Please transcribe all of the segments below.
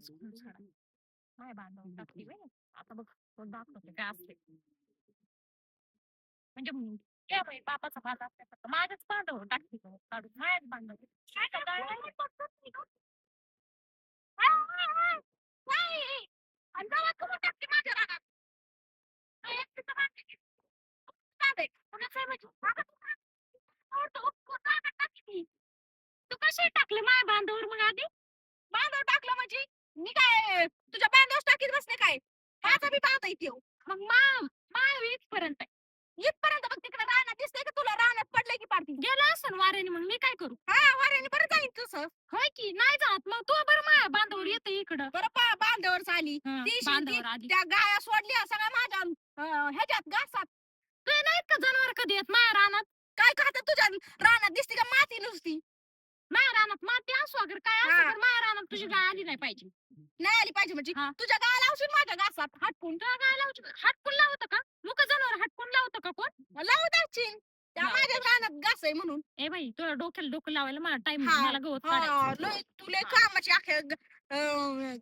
माय बांधव टाकली बाई. आता बघ तो दाखवते काय असते. म्हणजे काय बाई बापाचा बांध असते माझ्याच बांधव टाकते काढून माझ्याच बांधव. काय करणार? नाही. आणि जावा तुम्ही टाकते माझ्या रानात. नाही, एकटीचं बांधते. चालेल. कुणाचं आहे म्हणजे? बाबा, तू रानात टाकली. तू कशी टाकली माझ्या बांधावर मग आधी? बांधावर टाकलं म्हणजे मी काय तुझ्या बांधावर टाकीत बसले काय? माझा बी बांधा येते मग माय इथपर्यंत आहे. इथपर्यंत बघ तिकडे रानात दिसतंय का तुला रानात पडलंय की पाडती गेला असं वाऱ्याने मग मी काय करू? हा वाऱ्याने बरं जाईल तसं होय की नाही जात मग तू बरं माझ्या बांधावर येते इकडं बरं बांधावर आली ती बांधावर आली. त्या गाया सोडल्या सगळ्या माझ्या ह्याच्यात घासात ते नाहीत का जनावर कधी येत माझ्या रानात? काय खात तुझ्या रानात दिसते का माती नुसती माझ्या रानात माती असू अगर काय असं तर माझ्या रानात तुझी गाय आली नाही पाहिजे. नाही आली पाहिजे म्हणजे हा. तुझ्या गायला लावशील माझ्या घासात हटकून तुझ्या गाय लावची हटकून लावतं का? मुक जनावर हटकून लावतं का कोण? लावू द्यायची त्या लावू माझ्या रानात घास आहे म्हणून ए बाई तुला डोक्याला डोकं लावायला मला टाइम हा, मला गवत काढायचं. लय तुले कामाची अख्या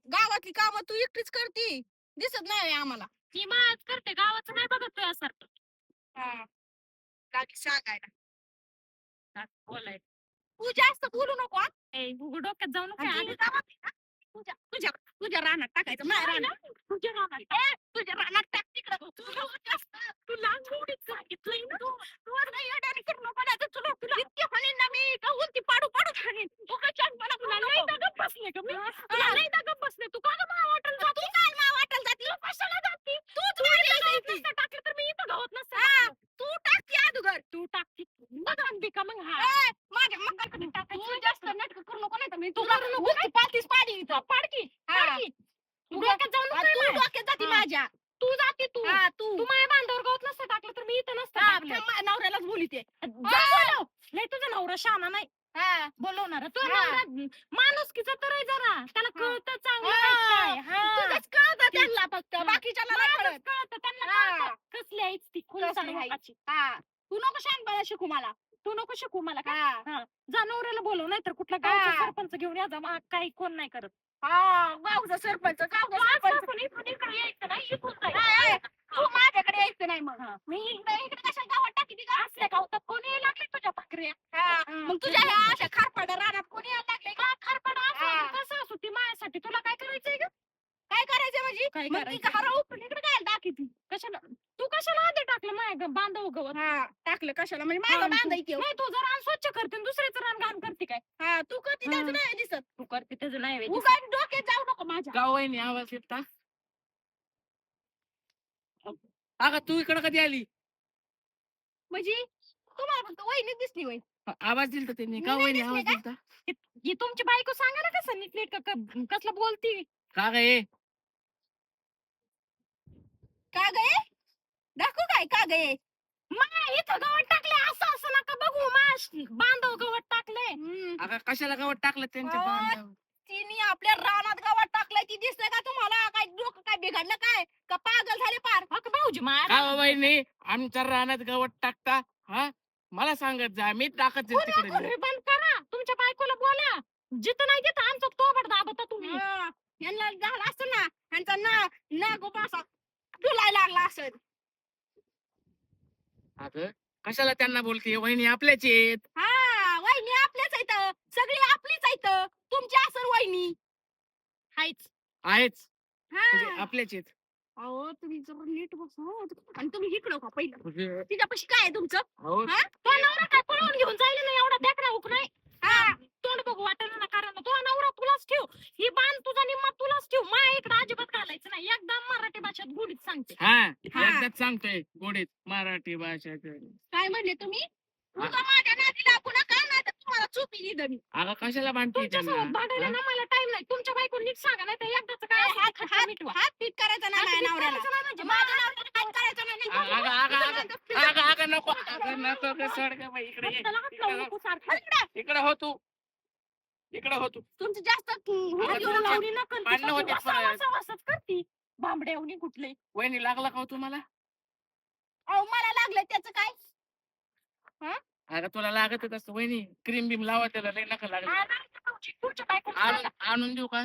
गावातली काम तू एकटीच करती दिसत नाही आम्हाला ती माझ करते गावाचं नाही बघत तुझ्यासारखं. बाकी सांगायला बोलाय तू जास्त बोलू नको हा. ए गुगु डोक्यात जाऊ नको आणि आधी. गावात आहे ना, तुझ्या तुझ्या तुझ्या रानात टाकायचं माझ्या रानात तुझ्या रानात तुझ्या रानात टाक तिकडं तू लहान गोडीत सांगितलंय ना तू नाही अडाणी करू नको नाही तर तुला इतके म्हणेन ना मी का उलटी पाडू पाडू म्हणेन तू काय छानपणा तुला करू नाही नको. का गप्प बसले का मी? तुला नाही का गप्प बसले तू का ग मला वाटलं तू जातो? काय मा वाटेल जाती कशाला जाती? तूच तू माझ्या इथं इथं गवत नसतं टाकलं तर मी इथं गवत नसतं हा, टाकलं. तू टाकती अगोदर तू टाकती बघ अंबिका मग हा माझ्या मक्काकडे तू टाकायची जास्त नाटक करू नको नाही तर मी तू तुला करू नको उलटी पालतीच पाडी इथं. पाडकी हा. पाडकी तू डोक्यात जाऊ नको तू माझ्या. डोक्यात जाती हा. माझ्या तू जाते तू हा तू तू माझ्या बांधावर गवत नसतं टाकलं तर मी इथं नसतं हा, टाकलं. थांब, माझ्या नवऱ्यालाच बोलिते जा बोलव. लय तुझा नवरा शहाणा नाही हा बोलवणार तो हा. नवरा माणुसकीचा तर आहे जरा त्याला हा. कळतं चांगलं काय हा तुझंच कळतं तीच. त्यांना फक्त हा. बाकीच्याला नाही माझंच कळत कळतं त्यांना हा. कळतं कसली आहेस ती खुलसाड कसली आहे. मुखाची. हा तू नको शहाणपणा शिकू मला तू नको शिकू मला का हा जा नवऱ्याला बोलव नाही तर कुठला हा. गावचा सरपंच घेऊन या जा मग काही कोण नाही करत. हा गावचा सरपंच गावचा सरपंच इकडे यायचं नाही इथून हाय, जायचं. हाय. तू माझ्याकडे यायचं नाही मग हा. मी इकडे कशा गावात टाकी ती का असल्या गावतात कोणी यायला लागले तुझ्या भाकऱ्या हा. मग तुझ्या ह्या अशा खारपाड्या रानात कोणी यायला लागले का खारपडा असू हा. दे, कसं असू ती माझ्यासाठी तुला काय करायचंय ग काय करायचं म्हणजे काय मग ती करायचं? हरवू पण इकडे काय टाकी ती कशाला तू कशाला आधी टाकलं माझ्या बांधव गवत हा टाकलं कशाला म्हणजे माझं बांधायची नाही तू जर रान स्वच्छ करते आणि दुसऱ्याचं रान घाण करते काय हा तू कधी हा. त्याचं नाही दिसत तू करते त्याचं नाही व्हय दिसत. उगा डोक्यात जाऊ नको माझ्या गावाईने आवाज येता अगं तू इकडं कधी आली म्हणजे तुम्हाला फक्त वहिनीच दिसली वय आवाज दिलता त्यांनी मी का नाही वहिनी दिसले आवाज का? दिलता ही तुमची बायको सांगा ना कसं नीट कसलं बोलती का ग हे का गये दाखवू काय का गये माय इथं गवत टाकले असं असं नका बघू माश बांधव गवत टाकले. अगं कशाला गावात टाकलं त्यांच्या अहो, बांधावर? तिने आपल्या रानात गावात टाकलाय ती दिसतंय का तुम्हाला काय डोकं काय बिघडलं काय का पागल झाले पार अगं भाऊजी माय का हो वहिनी आमच्या रानात गवत टाकता हा मला सांगत जा मी टाकत जाईल तिकडे गुन्हे बंद करा तुमच्या बायकोला बोला जिथं नाही तिथं आमचं तोबड दाबता तुम्ही. हा, यांना झालं असं ना यांचा ना गोपासा डुलाय लागला असं अगं कशाला त्यांना बोलते वहिनी आपल्याच आहेत हा वहिनी आपल्याच आहेत सगळी आपलीच आहेत तुमची असर वहिनी हायच आहेच म्हणजे हा आपल्याच आहेत अहो तुम्ही जर नीट बसा हो. आणि तुम्ही इकडं का पहिलं म्हणजे, तिच्यापाशी काय आहे तुमचं अहो, हा तो नवरा काय पळून घेऊन जायला नाही एवढा देखना हुक नाही हा तोंड बघू वाटेल ना कारण तो नवरा तुलाच ठेव ही बाण तुझा निम्मा तुलाच ठेव मा इकडे अजिबात घालायचं नाही एकदम मराठी भाषेत गुढीत सांगते. हा हा. एकदाच सांगतोय गोडीत मराठी भाषा काय म्हणले तुम्ही उगा माझ्या नादी लागू नका नाही तर तुम्हाला चुपी दिलं मी अगं कशाला बांधते तुमच्यासोबत भांडायला ना मला टाइम नाही तुमच्या बायको नीट सांगा नाही तर एकदाच काय असेल ते खटका मिटवा. हात पीट करायचा नाही हात माझ्या बीट नवऱ्याला करायचं नाही म्हणजे माझ्या नवऱ्याला काय करायचं नाही अगं नको अगं नको ग सोड ग बाई इकडे ये. हाताला हात लावू नको सारखं. इकडे हो तू इकडे हो तू तुमचं जास्त हाताला लावणी नकल ती भांडणं कशी होते वसा परत. वसा वसाच करती बांबड्यावणी कुठले वहिनी लागला का हो तुम्हाला अहो मला लागलं त्याचं काय अगं तुला लागत असतं वहिनी क्रीम बीम लावा त्याला लई नका लागत तुमच्या बायको आणून देऊ का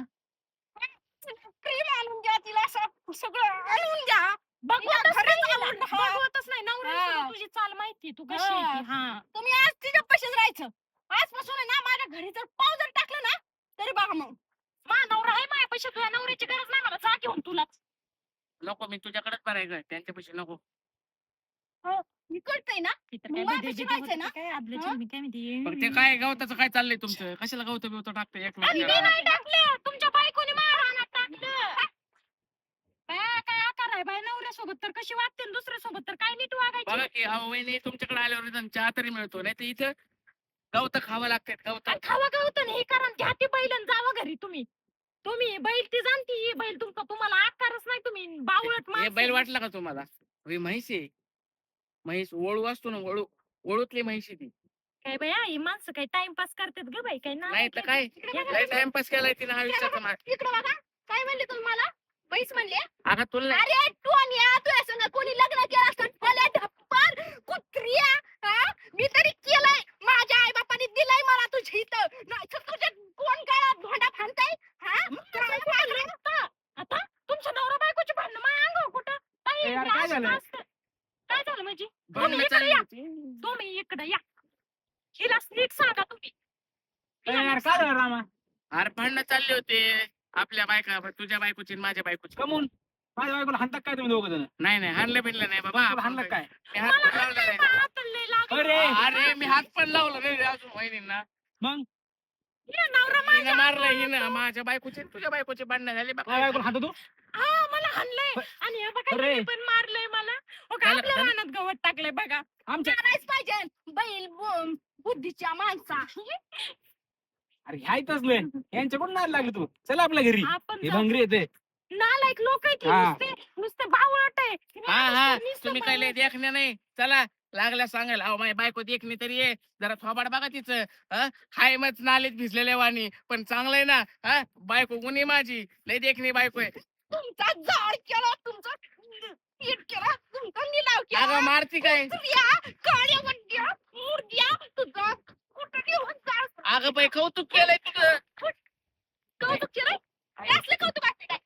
क्रीम आणून द्या तिला, असं सगळं आणून द्या. बघवतच घरीच नाही हिला. आवडलं, हा. बघवतच नाही नवऱ्याला सुद्धा हा. तुझी चाल माहिती तू कशी आहे ती. हा. हा तुम्ही आज तिच्या पाशीच राहायचं. आजपासून आहे ना माझ्या घरी जर पाव जर टाकलं ना तरी बघा मग. मा नवरा आहे माझ्या पैसे तुझ्या नवऱ्याची गरज नाही मला जा घेऊन तुलाच. नको मी तुझ्याकडेच भरायचं त्यांच्यापाशी नको. मी कळतंय ना. इथं मग काय मला बे- कशी बे- राहायचंय बे- ना? काय आदल्या हा? चिरमी काय म्हणते मग ते काय गवताचं काय चाललंय तुमचं? कशाला गवत बिवत टाकतं आणि एकमेकाला? मी नाही टाकलं तुमच्या बायकोने माझ्या रानात टाकलं. काय आकार आहे बाय नवऱ्यासोबत तर कशी वागते आणि दुसऱ्यासोबत तर काय नीट वागायची. बघा की अहो वहिनी तुमच्याकडे आल्यावर निदान चहा तरी मिळतो नाही तर इथं गवत खावं लागतात गवत. आणि खावा गवतं हे करा घ्या ती बैल आणि जावं घरी तुम्ही. तुम्ही बैल ती जाणती ही बैल तुम्हाला आकारच नाही तुम्ही बावळट हे माणसं. बैल वाटला का तुम्हाला? ही म्हैस आहे. म्हैस वळू असतो ना वळू, वळूतली म्हैस आहे ती. काय बाया ही माणसं काय टाइमपास करतात ग बाई काय नाही तर काय लय टाइमपास केलाय तिने आयुष्याचा माझ. इकडे बघा काय म्हणले तुम्ही मला? बैस म्हणले. अगं तुला अरे तू आणि या तू असं कोणी लग्न केलं असतं मला ढप्पल कुत्रिया. हा? मी तरी केलंय. माझ्या आई बापाने दिलंय मला तुझ्या इथं. नाही तर तुझ्या कोण गळ्यात धोंडा फांदताय? हा? काय बोलले? आता तुमच्या नवरा बायकोची भांडणं माझ्या अंगावर कुठं ताई, ए यार, हे काय असं झालं? असतं. काय झालं म्हणजे भांडणं इकडे चालली या. होती. तुम्ही इकडे या हिला नीट सांगा तुम्ही. हिला नीट काय सांगा. झालं रामा? अरे भांडणं चालले होते आपल्या बायका तुझ्या बायकोची आणि माझ्या बायकोची. कमून माझ्या बायकोला हाणतात काय तुम्ही दोघं जण? नाही नाही हाणलं बिनलं नाही बाबा. तुला हाणलं काय? मी हात मला पण लावला हाणलंय नाही. का? हाताला लय लागलं. अरे! अरे मी हात पण लावला नाही रे अजून वहिनींना. मग हिला नवरा हिनं माझ्या मारलं अंगावर हिनं येतो. माझ्या बायकोची आणि तुझ्या बायकोची भांडणं झाली माझ्या बायकोला हाणतो तू? हा मला हाणलंय आणि हे बघा अरे! हिने पण मारलंय मला. हो का झालं- आपल्या झालं? रानात गवत टाकलंय बघा. आमच्या मारायच पाहिजे बैल बुद्धीच्या माणसा. अरे ह्याच असले यांच्याकडून नाही लागली तू. चल आपल्या घरी. आपण हे जाऊ. भंगरी येते. नालायक लोक आहे ती हा. नुसते बावळट आहे. हा हा नुसतं तुम्ही काय लय बावळट. देखणे नाही. चला लागल्या सांगायला अहो माझी बायको देखणी तरी ये जरा थोबाड बघा तिचं. हाय मग नालीत भिजलेल्या वाणी पण चांगलंय ना. बायको गुन्हे माझी लय देखणी बायको आहे. तुमचा जाळ केला तुमचा पीठ केला तुमचा निलाव केला. अगं मारती काय? कुत्र्या, काळ्या वड्या, मुर्द्या, तुझा कुठं घेऊन जा. अगं बाई कौतुक केलंय तुझं. कौतुक केलंय? असलं कौतुक असते काय?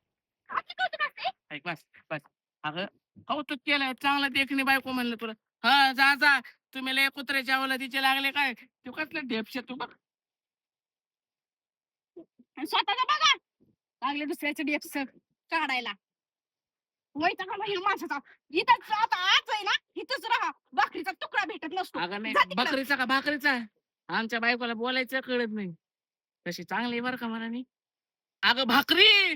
असलं कौतुक असते? ऐक बस बस. अगं कौतुक केलंय चांगलं देखणी बायको म्हणलं तुला. हा जा जा तुम्ही लय कुत्र्याच्या तिचे लागले काय तू कसलं ढेपशे तू बघ. आणि स्वतःचा बघा लागले दुसऱ्याचं डेप्स काढायला. वैताग आला ह्या माणसाचा. इथंच आता आज आहे ना इथंच राहा. भाकरीचा तुकडा भेटत नसतो. अगं नाही जा तिकडं. बकरीचा का भाकरीचा? आमच्या बायकोला बोलायचं कळत नाही. तशी चांगली बरं का मला. अगं भाकरी